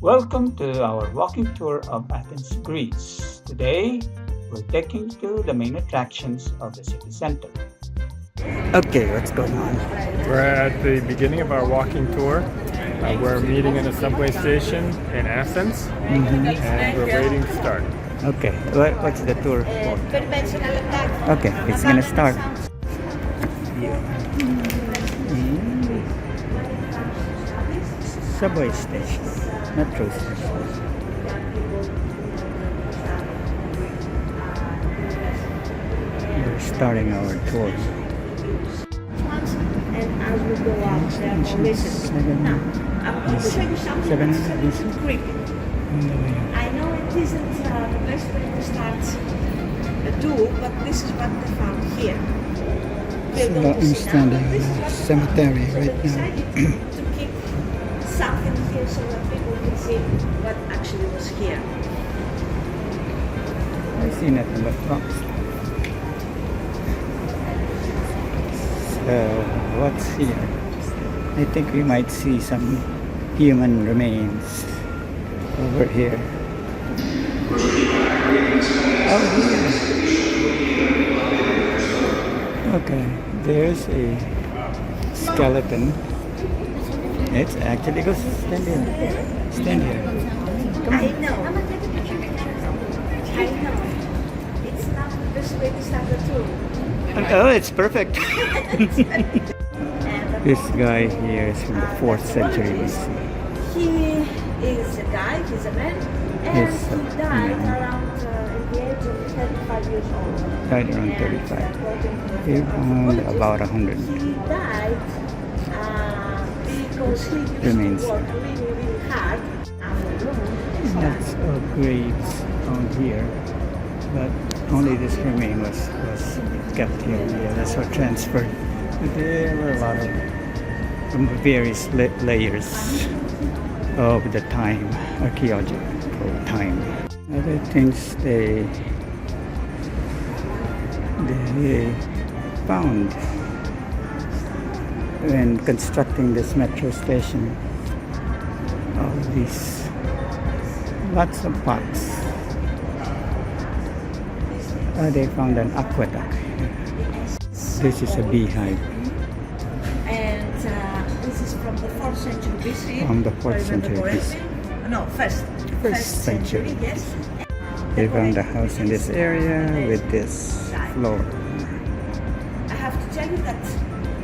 Welcome to our walking tour of Athens, Greece. Today, we're taking you to the main attractions of the city center. Okay, what's going on? We're at the beginning of our walking tour. We're meeting in a subway station in Athens, and we're waiting to start. Okay, what's the tour for? Okay, it's gonna start. Subway station, metro station. We're starting our tour. And as we go up there, listen. Now, I'm going to show you something that's creepy. I know it isn't the best way to start a tour, but this is what they found here. So I'm standing in a cemetery right now. Decided to keep something here so that people can see what actually was here. I've seen it in the front. What's here? I think we might see some human remains over here. Oh, here. Okay, there's a skeleton. It's actually go stand here. Stand here. I know. It's not the best way to start a tour. Oh, it's perfect. This guy here is from the 4th century BC. He is a guy, he's a man, and He's a he died man. around at the age of 35 years old. Died around And 35. according to the He found anthropologist, about 100. He died because he used Remains. to work really, really hard. Lots of graves found here, but only this remain was kept here. The others were transferred. But there were a lot of from various layers of the time, archaeological time. Other things they found when constructing this metro station. All these lots of pots. They found an aqueduct. This is a beehive. And this is from the 4th century BC. From the 4th century BC. No, first century, yes. They found a house in this area with this floor. I have to tell you that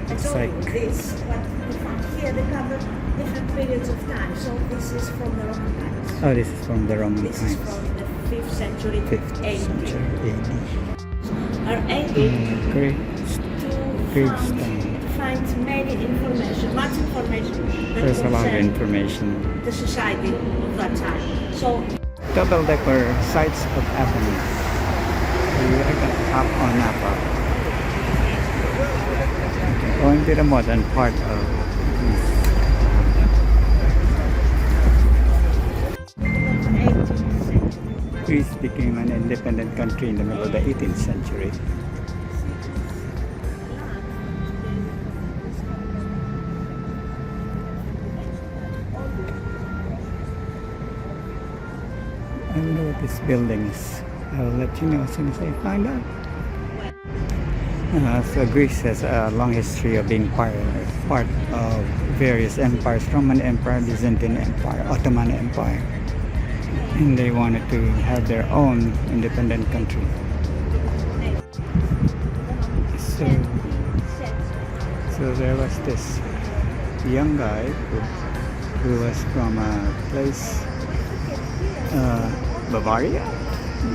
I told you this, what we found here, they cover different periods of time. So this is from the Roman times. Oh, this is from the Roman This is times. from the 5th century 5th AD. century AD. Are able Great to gravestone. find many information, much information that There's a lot of concern information. the society of that time. So Double-decker sites of Athens. We're gonna hop on Napa. Going to the modern part of Greece. 18th century. Greece became an independent country in the middle of the 18th century. I don't know what this building is. I'll let you know as soon as I find out. So Greece has a long history of being part of various empires: Roman Empire, Byzantine Empire, Ottoman Empire, and they wanted to have their own independent country. So there was this young guy who was from a place, Bavaria,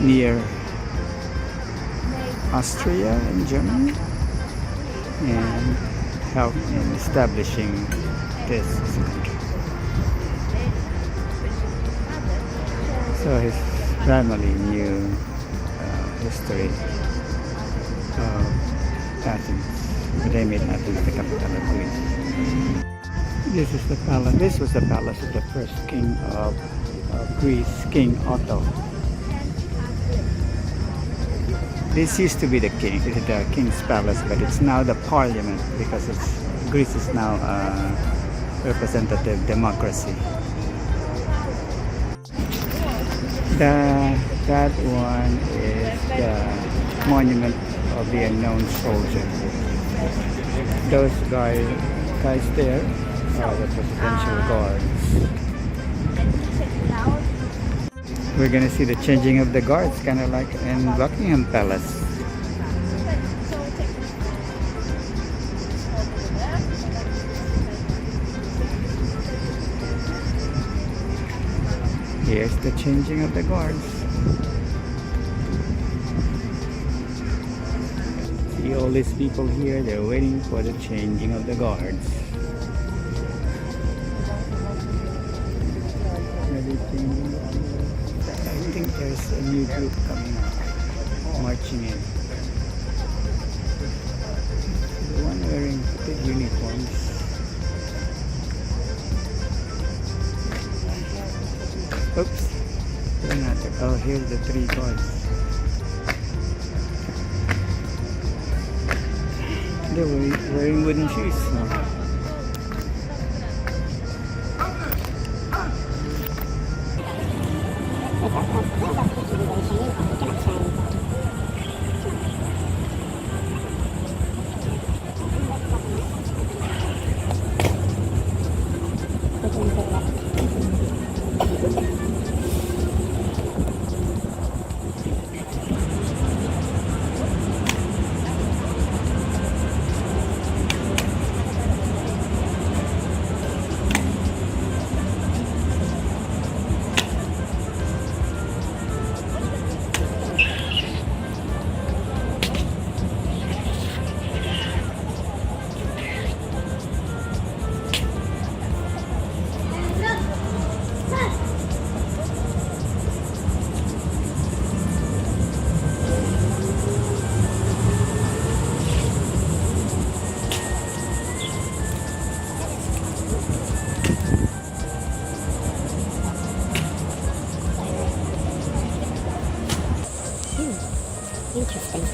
near Austria and Germany, and helped in establishing this country. So his family knew history of Athens. They made Athens the capital of Greece. This is the palace. This was the palace of the first king of Greece, King Otto. This used to be the king's palace, but it's now the parliament because Greece is now a representative democracy. That one is the monument of the unknown soldier. Those guys there are the presidential guards. We're gonna see the changing of the guards, kind of like in Buckingham Palace. Here's the changing of the guards. See all these people here, they're waiting for the changing of the guards. Everything. I think there's a new group coming up, marching in. The one wearing the uniforms. Oops. They're not there. Oh, here's the 3 guards. They're wearing wooden shoes. Interesting.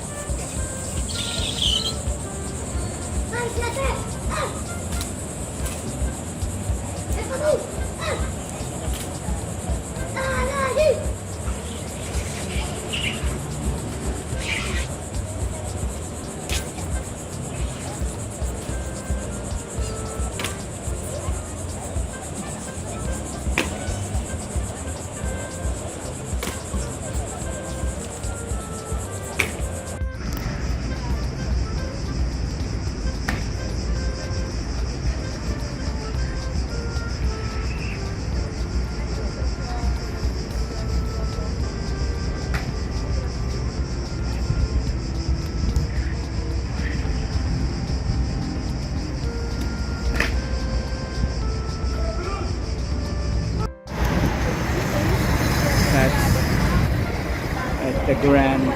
At the Grand,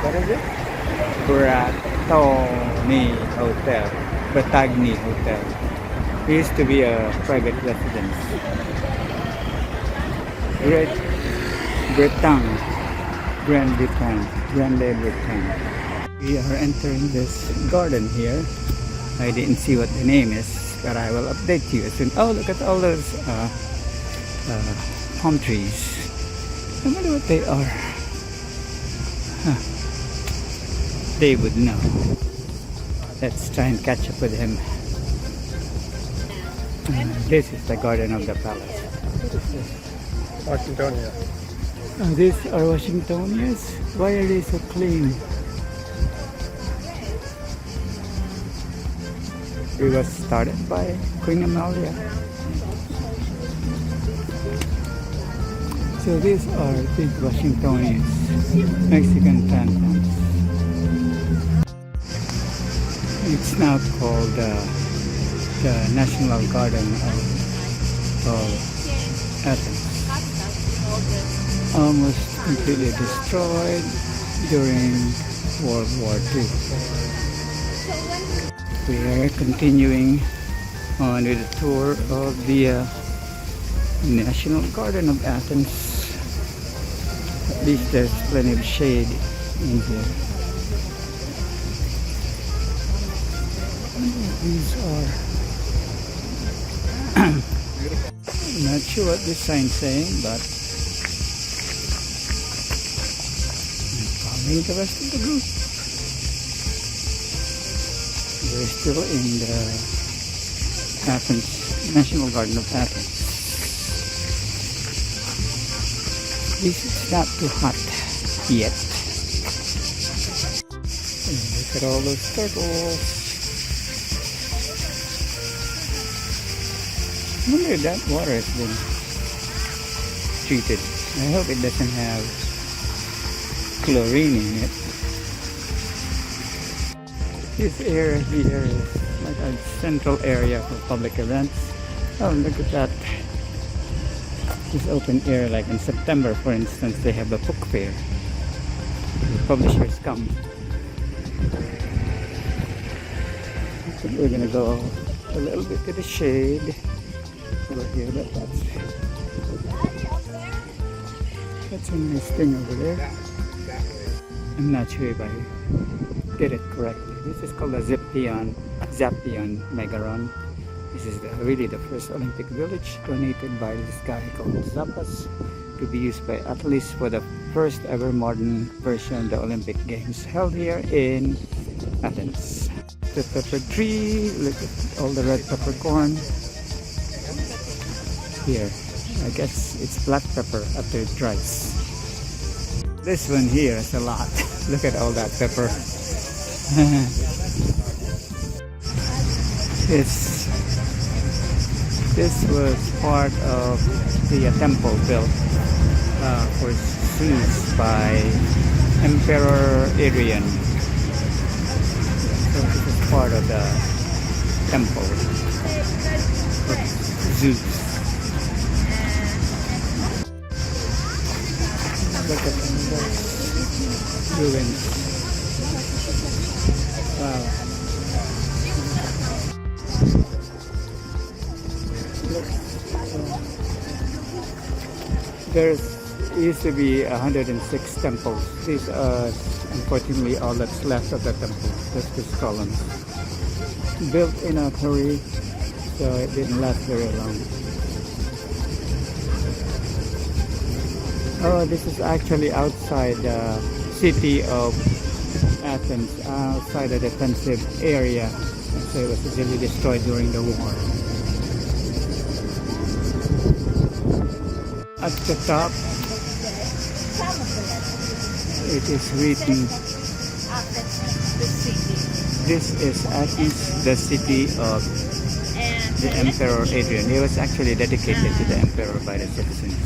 what is it? Bratagni Hotel. It used to be a private residence. Grande Bretagne. We are entering this garden here. I didn't see what the name is, but I will update you as soon. Oh, look at all those palm trees. I wonder what they are. Huh. They would know. Let's try and catch up with him. This is the garden of the palace. Washingtonia. Oh, these are Washingtonians. Why are they so clean? It was started by Queen Amalia. So these are big Washingtonians, Mexican plantons. It's now called the National Garden of Athens. Almost completely destroyed during World War II. We are continuing on with a tour of the National Garden of Athens. At least there's plenty of shade in here. These are not sure what this sign's saying, but Meet the rest of the group. We're still in the Athens, National Garden of Athens. This is not too hot yet. And look at all those turtles. I wonder if that water has been treated. I hope it doesn't have chlorine in it. This area here is like a central area for public events. Oh, look at that. This open air, like in September, for instance, they have a book fair. The publishers come. So we're gonna go a little bit to the shade over here. That's a nice thing over there. I'm not sure if I did it correctly. This is called the Zappeion Megaron. This is really the first Olympic village donated by this guy called Zappos to be used by athletes for the first ever modern version of the Olympic Games held here in Athens. The pepper tree, look at all the red peppercorn. Here, I guess it's black pepper after it dries. This one here is a lot. Look at all that pepper. This was part of the temple built for Zeus by Emperor Adrian. So this is part of the temple of Zeus. Look at those ruins. Wow. There used to be 106 temples. These are unfortunately all that's left of the temple. Just these columns. Built in a hurry, so it didn't last very long. Oh, this is actually outside the city of Athens, outside a defensive area. So it was easily destroyed during the war. At the top, it is written, this is Athens, the city of the Emperor Adrian. It was actually dedicated to the Emperor by the citizens.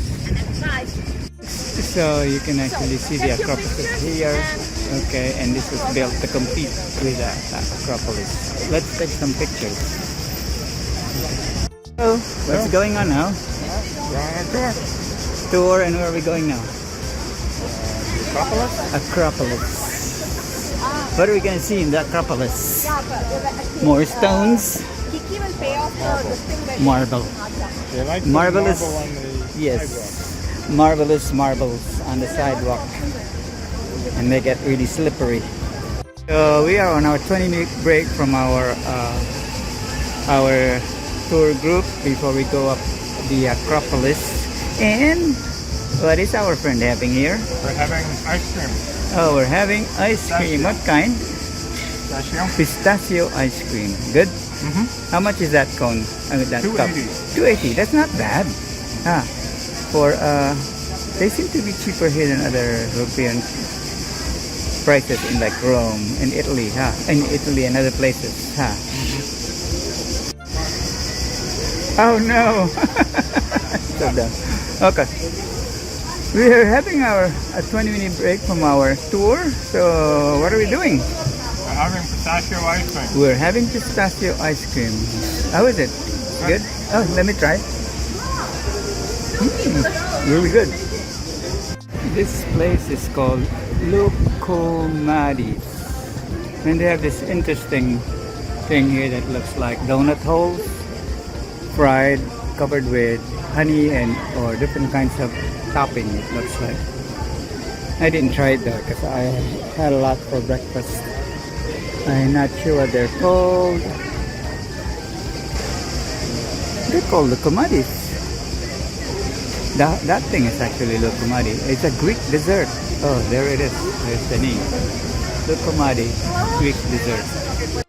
So you can actually see the Acropolis here. Okay, and this was built to compete with the Acropolis. Let's take some pictures. So, what's going on now? Tour, and where are we going now? Acropolis. What are we going to see in the Acropolis? More stones. Marble. Marvelous. Yes. Marvelous marbles on the sidewalk. And they get really slippery. So we are on our 20-minute break from our tour group before we go up the Acropolis. And what is our friend having here? We're having ice cream. Oh, we're having ice cream. What kind? Pistachio. Pistachio ice cream. Good? How much is that cone? That cup? $2.80. That's not bad. They seem to be cheaper here than other European prices in like Rome and Italy, in Italy and other places, Oh no! So dumb. Okay. We are having a 20-minute break from our tour. So what are we doing? We're having pistachio ice cream. We're having pistachio ice cream. How is it? Good? Oh, let me try. Really good. This place is called Lucomadis. And they have this interesting thing here that looks like donut holes, fried, covered with honey and or different kinds of topping, it looks like. I didn't try it though because I had a lot for breakfast. I'm not sure what they're called. They're called Lucomadis. That thing is actually lokomati. It's a Greek dessert. Oh, there it is. There's the name. Lokomati, Greek dessert.